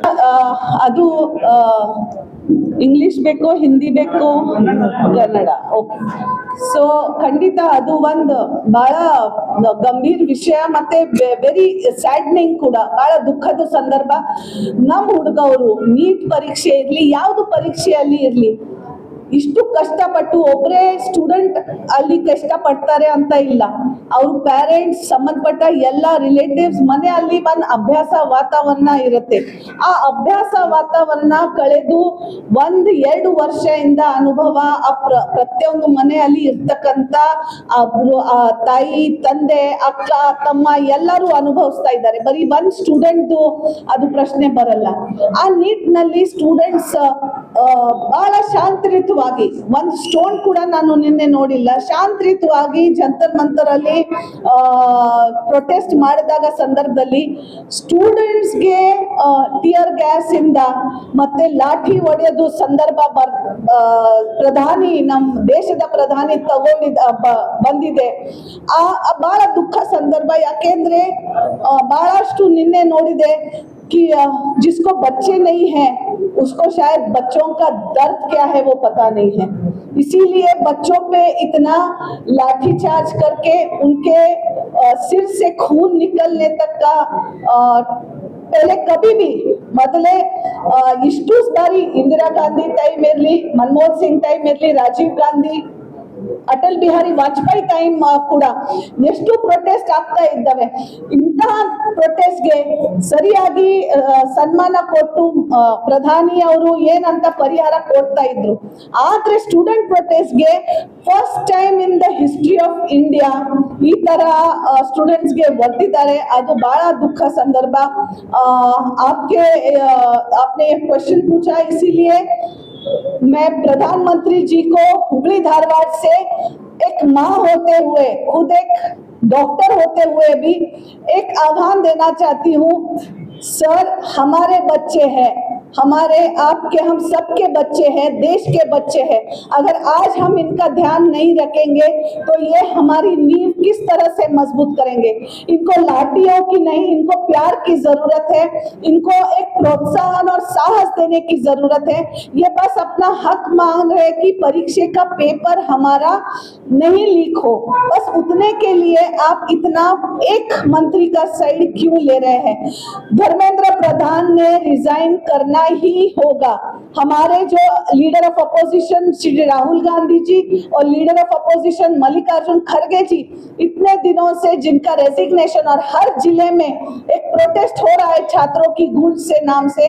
ಅದು ಇಂಗ್ಲಿಷ್ ಬೇಕೋ ಹಿಂದಿ ಬೇಕೋ ಕನ್ನಡ ಓಕೆ. ಸೊ ಖಂಡಿತ ಅದು ಒಂದು ಬಹಳ ಗಂಭೀರ ವಿಷಯ ಮತ್ತೆ ವೆರಿ ಸ್ಯಾಡ್ನಿಂಗ್ ಕೂಡ, ಬಹಳ ದುಃಖದ ಸಂದರ್ಭ. ನಮ್ಮ ಹುಡುಗವರು ನೀಟ್ ಪರೀಕ್ಷೆ ಇರ್ಲಿ, ಯಾವ್ದು ಪರೀಕ್ಷೆಯಲ್ಲಿ ಇರ್ಲಿ, ಇಷ್ಟು ಕಷ್ಟಪಟ್ಟು ಒಬ್ಬರೇ ಸ್ಟೂಡೆಂಟ್ ಅಲ್ಲಿ ಕಷ್ಟ ಪಡ್ತಾರೆ ಅಂತ ಇಲ್ಲ, ಅವ್ರ ಪೇರೆಂಟ್ಸ್, ಸಂಬಂಧಪಟ್ಟ ಎಲ್ಲ ರಿಲೇಟಿವ್ಸ್ ಮನೆಯಲ್ಲಿ ಒಂದು ಅಭ್ಯಾಸ ವಾತಾವರಣ ಇರುತ್ತೆ. ಆ ಅಭ್ಯಾಸ ವಾತಾವರಣ ಕಳೆದು 1-2 ವರ್ಷದಿಂದ ಅನುಭವ ಪ್ರತಿಯೊಂದು ಮನೆಯಲ್ಲಿ ಇರ್ತಕ್ಕಂಥ ತಾಯಿ, ತಂದೆ, ಅಕ್ಕ, ತಮ್ಮ ಎಲ್ಲರೂ ಅನುಭವಿಸ್ತಾ ಇದ್ದಾರೆ. ಬರೀ ಒಂದು ಸ್ಟೂಡೆಂಟ್ ಅದು ಪ್ರಶ್ನೆ ಬರಲ್ಲ. ಆ ನಿಟ್ಟಿನಲ್ಲಿ ಸ್ಟೂಡೆಂಟ್ಸ್ ಬಹಳ ಶಾಂತರಿತವಾಗಿ, ಒಂದು ಸ್ಟೋನ್ ಕೂಡ ನಾನು ನಿನ್ನೆ ನೋಡಿಲ್ಲ, ಶಾಂತರಿತವಾಗಿ ಜಂತರ್ ಮಂತರ್ ಅಲ್ಲಿ ಪ್ರೊಟೆಸ್ಟ್ ಮಾಡಿದಾಗ ಸಂದರ್ಭದಲ್ಲಿ ಸ್ಟೂಡೆಂಟ್ಸ್ಗೆ ಟಿಯರ್ ಗ್ಯಾಸ್ ಇಂದ ಮತ್ತೆ ಲಾಠಿ ಹೊಡೆಯೋದು ಸಂದರ್ಭ ಪ್ರಧಾನಿ, ನಮ್ಮ ದೇಶದ ಪ್ರಧಾನಿ ಬಂದಿದೆ. ಬಹಳ ದುಃಖ ಸಂದರ್ಭ. ಯಾಕೆಂದ್ರೆ ಬಹಳಷ್ಟು ನಿನ್ನೆ ನೋಡಿದೆ कि जिसको बच्चे नहीं है उसको शायद बच्चों का दर्द क्या है वो पता नहीं है, इसीलिए बच्चों पे इतना लाठीचार्ज करके उनके सिर से खून निकलने तक का पहले कभी भी ಮೊದಲೇ ಇಷ್ಟು ಬಾರಿ ಇಂದಿರಾ ಗಾಂಧಿ ಟೈಮ್ ಇರಲಿ, ಮನಮೋಹನ್ ಸಿಂಗ್ ಟೈಮ್ ಇರಲಿ, ರಾಜೀವ್ ಗಾಂಧಿ, ಅಟಲ್ ಬಿಹಾರಿ ವಾಜಪೇಯಿ ಟೈಮ್ ಕೂಡ ಎಷ್ಟು ಪ್ರೊಟೆಸ್ಟ್ ಆಗ್ತಾ ಇದ್ದಾವೆ. ಇಂತಹ ಪ್ರೊಟೆಸ್ಟ್ಗೆ ಸರಿಯಾಗಿ ಸನ್ಮಾನ ಕೊಟ್ಟು ಪ್ರಧಾನಿ ಅವರು ಏನಂತ ಪರಿಹಾರ ಕೊಡ್ತಾ ಇದ್ರು. ಆದ್ರೆ ಸ್ಟೂಡೆಂಟ್ ಪ್ರೊಟೆಸ್ಟ್ಗೆ first time in the history of India ಈ ತರ ಸ್ಟೂಡೆಂಟ್ಸ್ಗೆ ಒಡ್ಡಿದ್ದಾರೆ. ಅದು ಬಹಳ ದುಃಖ ಸಂದರ್ಭ. आपने क्वेश्चन पूछा, इसीलिए मैं प्रधानमंत्री जी को हुबली धारवाड़ से एक माँ होते हुए, खुद एक डॉक्टर होते हुए भी एक आह्वान देना चाहती हूँ. सर, हमारे बच्चे हैं, हमारे आपके, हम सबके बच्चे हैं, देश के बच्चे हैं. अगर आज हम इनका ध्यान नहीं रखेंगे तो ये हमारी नींव किस तरह से मजबूत करेंगे. इनको लाठियों की नहीं, इनको प्यार की जरूरत है, इनको एक प्रोत्साहन और साहस देने की जरूरत है. ये बस अपना हक मांग रहे कि परीक्षा का पेपर हमारा नहीं लीक हो, बस उतने के लिए आप इतना एक मंत्री का साइड क्यों ले रहे हैं. धर्मेंद्र प्रधान ने रिजाइन करना ही होगा. हमारे जो leader of opposition Shri Rahul Gandhi ji और लीडर ऑफ अपोजिशन मल्लिकार्जुन खड़गे जी इतने दिनों से जिनका रेजिग्नेशन, और हर जिले में एक प्रोटेस्ट हो रहा है छात्रों की गूंज से नाम से,